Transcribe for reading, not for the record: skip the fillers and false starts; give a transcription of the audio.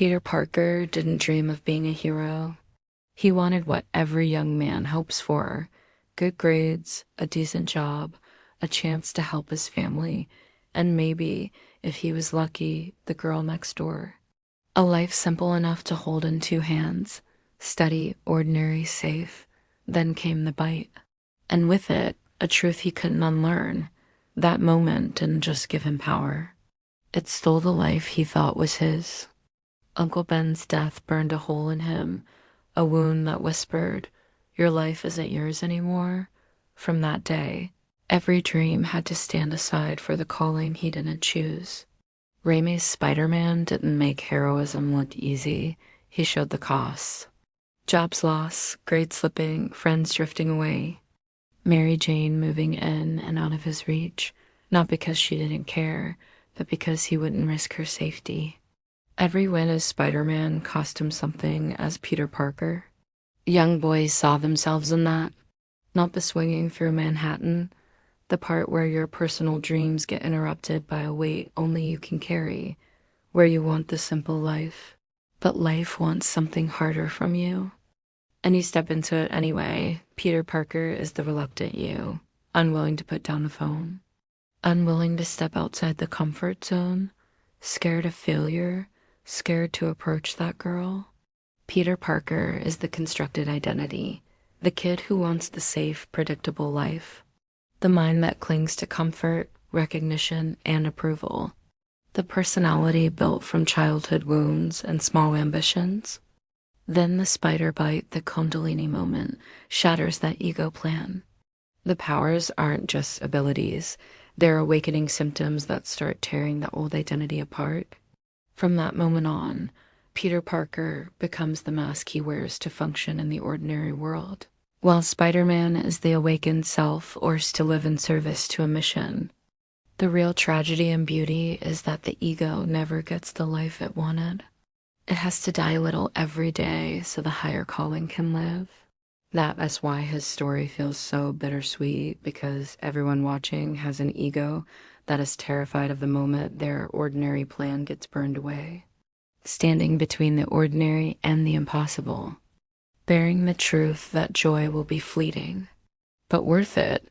Peter Parker didn't dream of being a hero. He wanted what every young man hopes for: good grades, a decent job, a chance to help his family, and maybe, if he was lucky, the girl next door. A life simple enough to hold in two hands, steady, ordinary, safe. Then came the bite. And with it, a truth he couldn't unlearn. That moment didn't just give him power. It stole the life he thought was his. Uncle Ben's death burned a hole in him, a wound that whispered, "Your life isn't yours anymore." From that day, every dream had to stand aside for the calling he didn't choose. Raimi's Spider-Man didn't make heroism look easy. He showed the costs. Jobs lost, grades slipping, friends drifting away. Mary Jane moving in and out of his reach, not because she didn't care, but because he wouldn't risk her safety. Every win as Spider-Man cost him something as Peter Parker. Young boys saw themselves in that. Not the swinging through Manhattan, the part where your personal dreams get interrupted by a weight only you can carry, where you want the simple life, but life wants something harder from you. And you step into it anyway. Peter Parker is the reluctant you, unwilling to put down the phone, unwilling to step outside the comfort zone, scared of failure, scared to approach that girl. Peter Parker is the constructed identity, the kid who wants the safe, predictable life, the mind that clings to comfort, recognition, and approval, the personality built from childhood wounds and small ambitions. Then the spider bite, the kundalini moment, shatters that ego plan. The powers aren't just abilities, they're awakening symptoms that start tearing the old identity apart. From that moment on, Peter Parker becomes the mask he wears to function in the ordinary world, while Spider-Man is the awakened self forced to live in service to a mission. The real tragedy and beauty is that the ego never gets the life it wanted. It has to die a little every day so the higher calling can live. That's why his story feels so bittersweet, because everyone watching has an ego that is terrified of the moment their ordinary plan gets burned away, standing between the ordinary and the impossible, bearing the truth that joy will be fleeting, but worth it